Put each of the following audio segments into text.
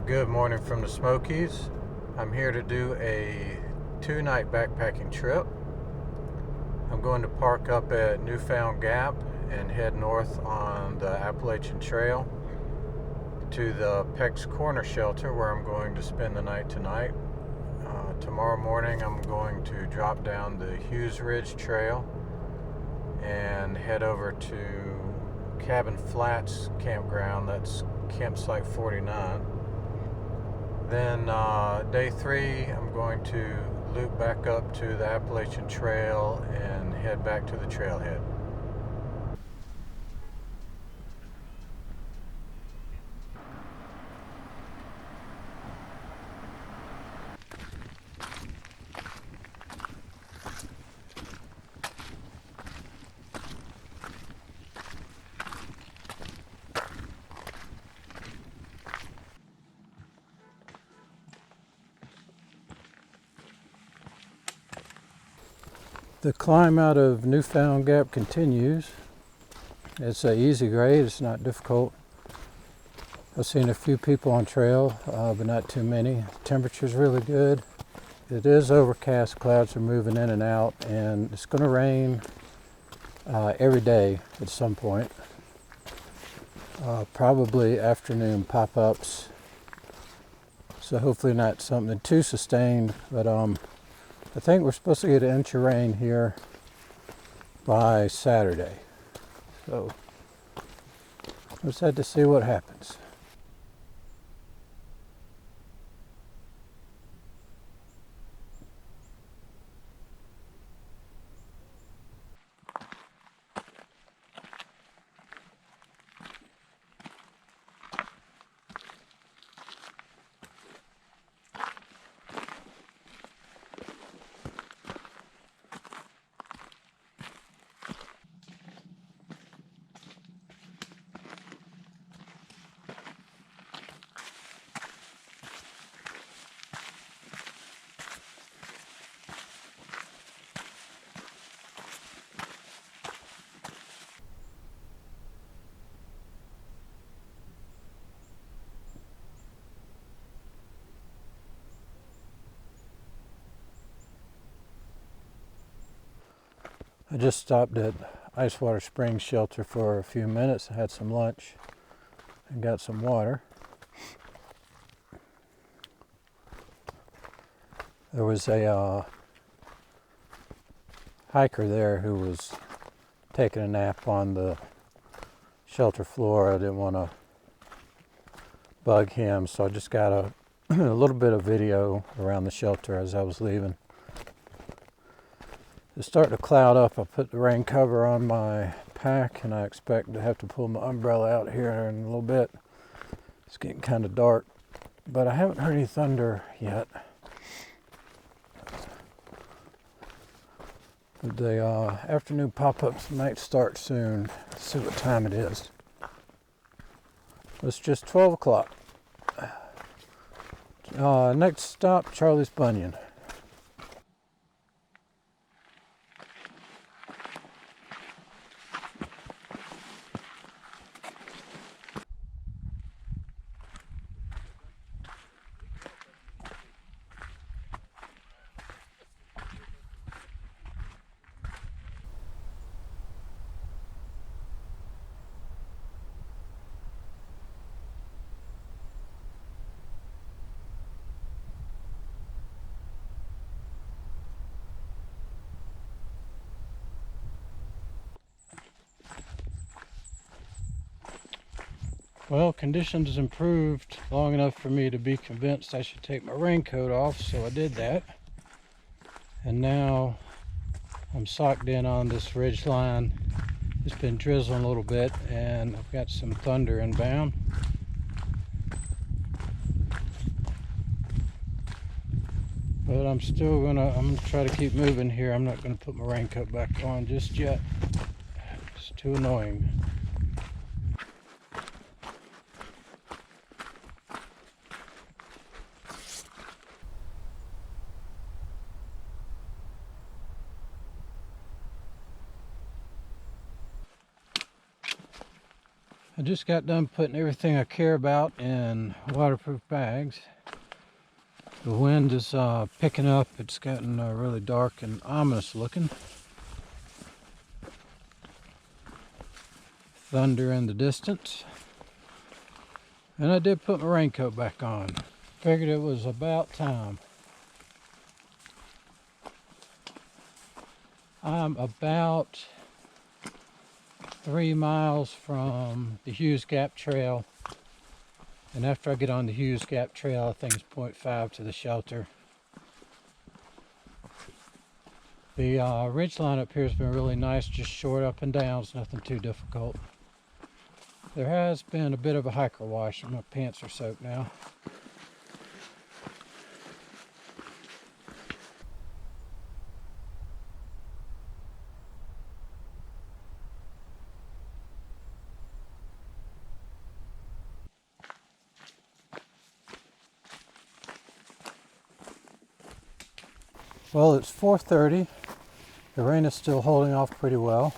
Good morning from the Smokies. I'm here to do a 2-night backpacking trip. I'm going to park up at Newfound Gap and head north on the Appalachian Trail to the Pecks Corner shelter where I'm going to spend the night tonight. Tomorrow morning I'm going to drop down the Hughes Trail and head over to Cabin Flats campground. That's campsite 49. Then day 3, I'm going to loop back up to the Appalachian Trail and head back to the trailhead. The climb out of Newfound Gap continues. It's an easy grade, it's not difficult. I've seen a few people on trail, but not too many. The temperature's really good. It is overcast, clouds are moving in and out, and it's going to rain every day at some point. Probably afternoon pop-ups. So hopefully not something too sustained, but I think we're supposed to get an inch of rain here by Saturday. So let's head to see what happens. I just stopped at Icewater Springs Shelter for a few minutes. I had some lunch and got some water. There was a hiker there who was taking a nap on the shelter floor. I didn't want to bug him, so I just got a little bit of video around the shelter as I was leaving. It's starting to cloud up. I put the rain cover on my pack and I expect to have to pull my umbrella out here in a little bit. It's getting kind of dark, but I haven't heard any thunder yet. The afternoon pop-ups might start soon. Let's see what time it is. It's just 12 o'clock. Next stop, Charlie's Bunyan. Well, conditions improved long enough for me to be convinced I should take my raincoat off, so I did that. And now I'm socked in on this ridge line. It's been drizzling a little bit and I've got some thunder inbound. But I'm gonna try to keep moving here. I'm not gonna put my raincoat back on just yet. It's too annoying. I I just got done putting everything I care about in waterproof bags. The wind is picking up. It's gotten really dark and ominous looking. Thunder in the distance. And I did put my raincoat back on. Figured it was about time. I'm about 3 miles from the Hughes Gap Trail. And after I get on the Hughes Gap Trail, I think it's 0.5 to the shelter. The ridge line up here has been really nice, just short up and down. It's nothing too difficult. There has been a bit of a hiker wash. My pants are soaked now. Well, it's 4:30. The rain is still holding off pretty well.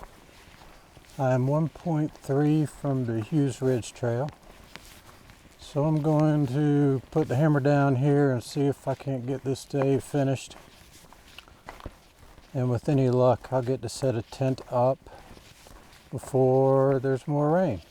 I'm 1.3 from the Hughes Ridge Trail. So I'm going to put the hammer down here and see if I can't get this day finished. And with any luck, I'll get to set a tent up before there's more rain.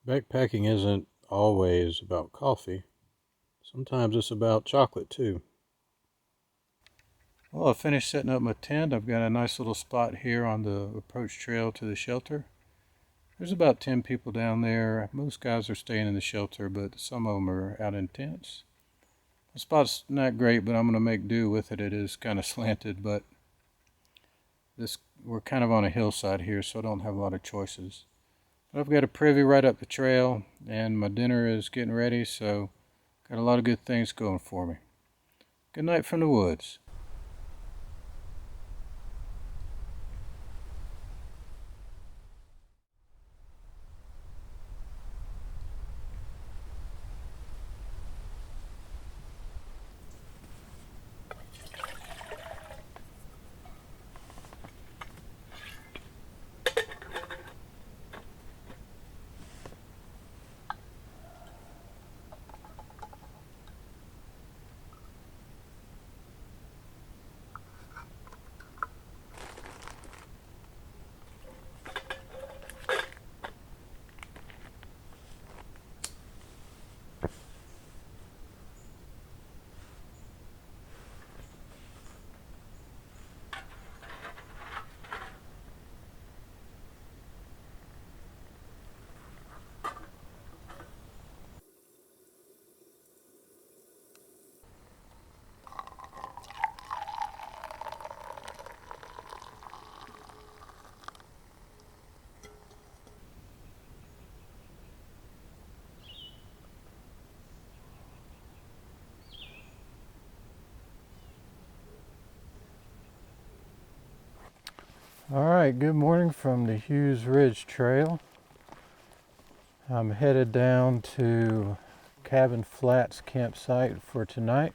Backpacking isn't always about coffee. Sometimes it's about chocolate too. Well, I finished setting up my tent. I've got a nice little spot here on the approach trail to the shelter. There's about 10 people down there. Most guys are staying in the shelter, but some of them are out in tents. The spot's not great, but I'm going to make do with it. It is kind of slanted, but we're kind of on a hillside here, so I don't have a lot of choices. But I've got a privy right up the trail, and my dinner is getting ready, so got a lot of good things going for me. Good night from the woods. Alright, good morning from the Hughes Ridge Trail. I'm headed down to Cabin Flats campsite for tonight.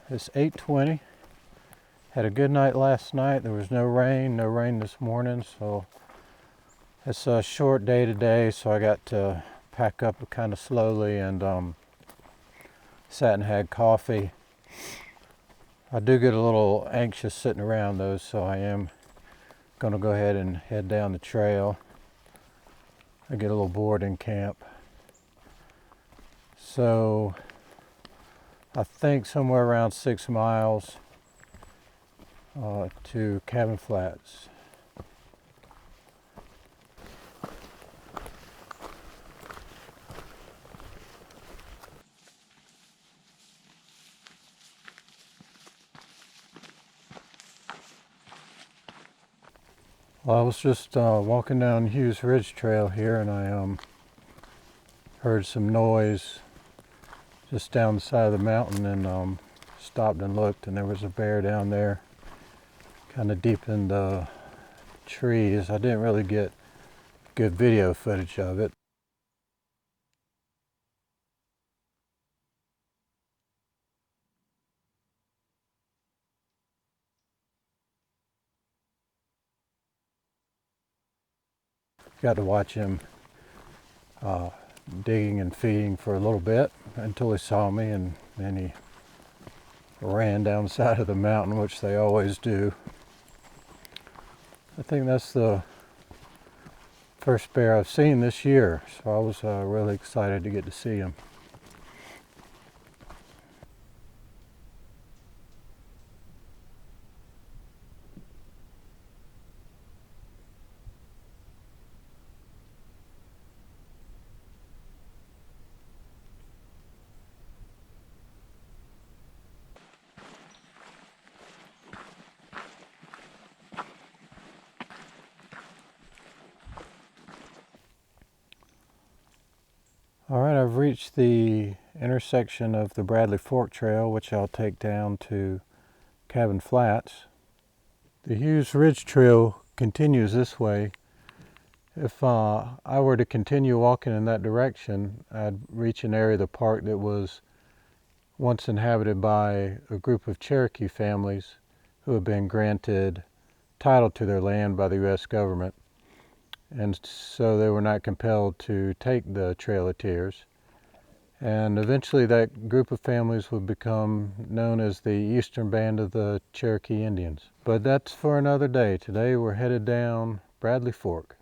It's 8:20. Had a good night last night. There was no rain this morning, so it's a short day today, so I got to pack up kind of slowly and sat and had coffee. I do get a little anxious sitting around though, so I am going to go ahead and head down the trail. I get a little bored in camp. So I think somewhere around 6 miles to Cabin Flats. Well, I was just walking down Hughes Ridge Trail here, and I heard some noise just down the side of the mountain, and stopped and looked, and there was a bear down there kind of deep in the trees. I didn't really get good video footage of it. Got to watch him digging and feeding for a little bit until he saw me, and then he ran down the side of the mountain, which they always do. I think that's the first bear I've seen this year, so I was really excited to get to see him. Alright, I've reached the intersection of the Bradley Fork Trail, which I'll take down to Cabin Flats. The Hughes Ridge Trail continues this way. If I were to continue walking in that direction, I'd reach an area of the park that was once inhabited by a group of Cherokee families who have been granted title to their land by the U.S. government. And so they were not compelled to take the Trail of Tears. And eventually that group of families would become known as the Eastern Band of the Cherokee Indians. But that's for another day. Today we're headed down Bradley Fork.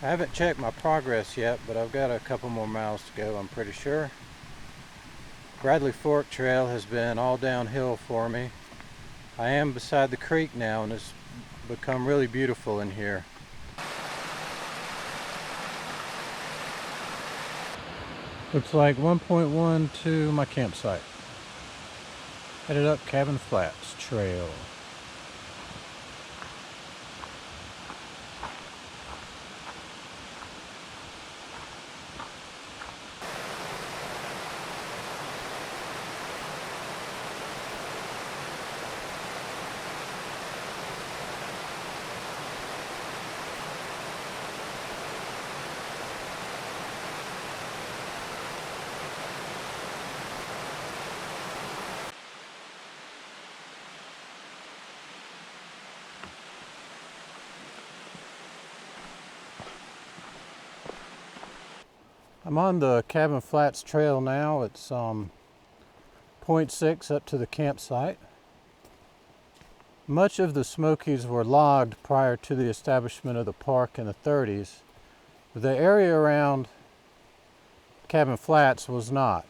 I haven't checked my progress yet, but I've got a couple more miles to go, I'm pretty sure. Bradley Fork Trail has been all downhill for me. I am beside the creek now, and it's become really beautiful in here. Looks like 1.1 to my campsite. Headed up Cabin Flats Trail. I'm on the Cabin Flats Trail now. It's 0.6 up to the campsite. Much of the Smokies were logged prior to the establishment of the park in the 30s. The area around Cabin Flats was not.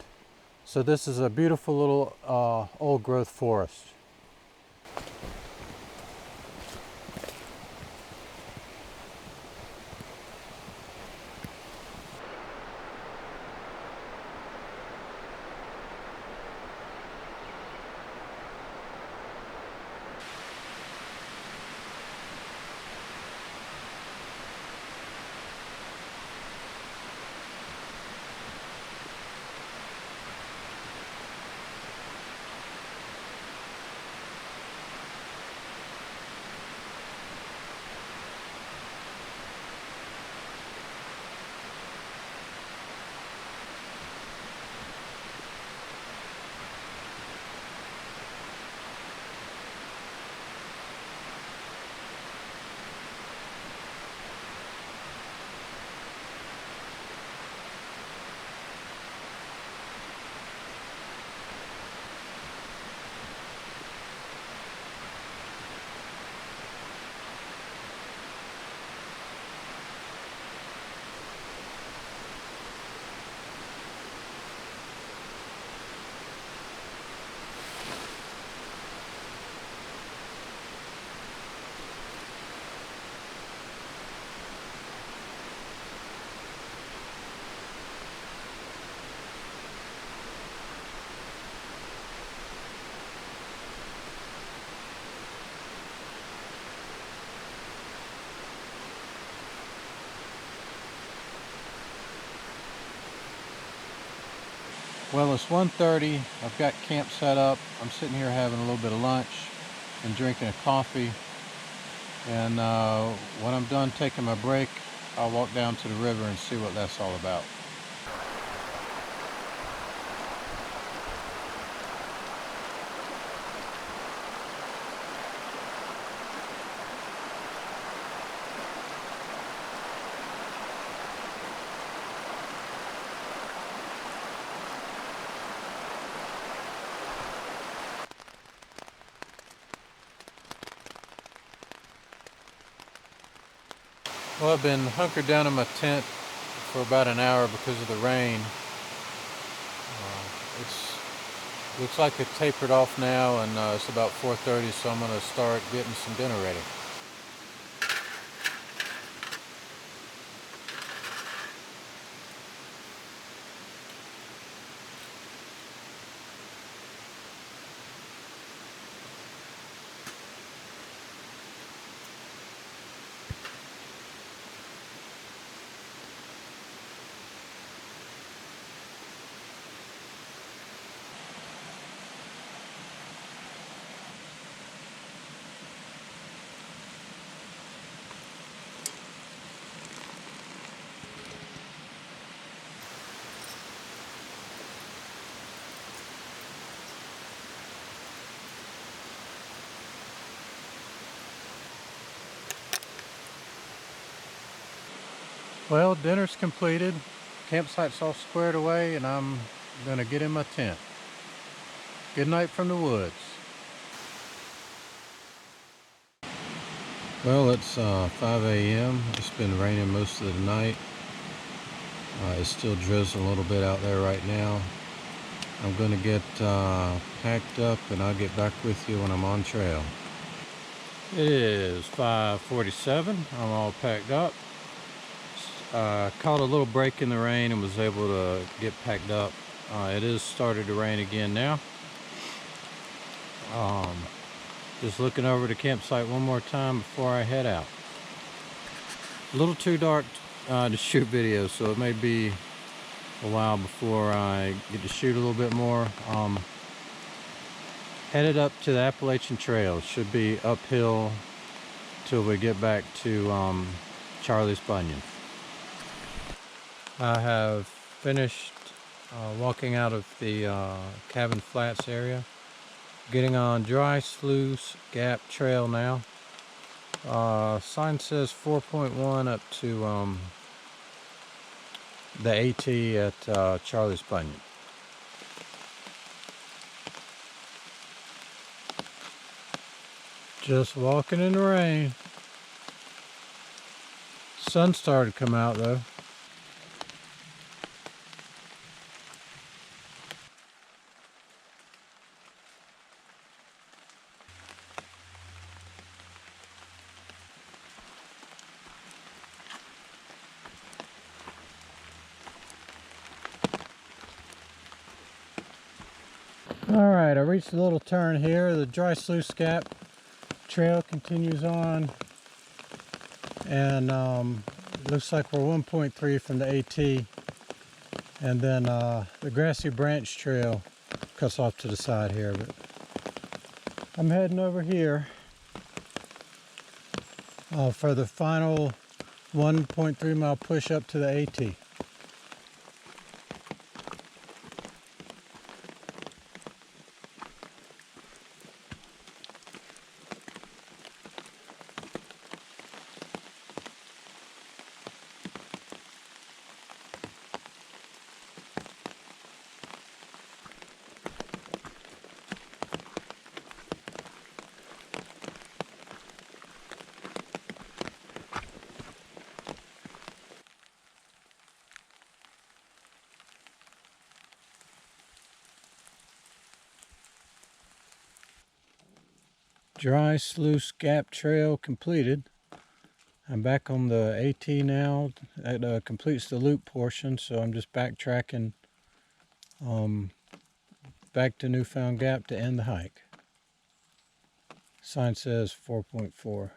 So this is a beautiful little old growth forest. Well, it's 1:30. I've got camp set up. I'm sitting here having a little bit of lunch and drinking a coffee. And when I'm done taking my break, I'll walk down to the river and see what that's all about. Well, I've been hunkered down in my tent for about an hour because of the rain. It's looks like it tapered off now, and it's about 4:30, so I'm going to start getting some dinner ready. Well, dinner's completed, campsite's all squared away, and I'm gonna get in my tent. Good night from the woods. Well, it's 5 a.m. It's been raining most of the night. It's still drizzling a little bit out there right now. I'm gonna get packed up, and I'll get back with you when I'm on trail. It is 5:47. I'm all packed up. Caught a little break in the rain and was able to get packed up. It is started to rain again now. Just looking over the campsite one more time before I head out. A little too dark to shoot video, so it may be a while before I get to shoot a little bit more. Headed up to the Appalachian Trail. Should be uphill till we get back to Charlie's Bunyan. I have finished walking out of the Cabin Flats area. Getting on dry Sluice Gap Trail now. Sign says 4.1 up to the AT at Charlie's Bunyan. Just walking in the rain. Sun started to come out though. Alright, I reached a little turn here. The dry Sluice Gap Trail continues on, and it looks like we're 1.3 from the AT, and then the Grassy Branch Trail cuts off to the side here. But I'm heading over here for the final 1.3 mile push up to the AT. Dry Sluice Gap Trail completed. I'm back on the AT now. That completes the loop portion, so I'm just backtracking back to Newfound Gap to end the hike. Sign says 4.4.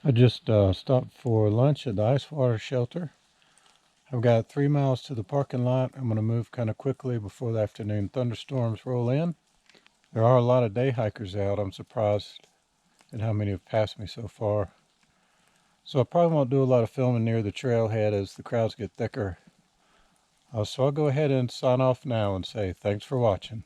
I just stopped for lunch at the ice water shelter. I've got 3 miles to the parking lot. I'm going to move kind of quickly before the afternoon thunderstorms roll in. There are a lot of day hikers out. I'm surprised at how many have passed me so far. So I probably won't do a lot of filming near the trailhead as the crowds get thicker. So I'll go ahead and sign off now and say thanks for watching.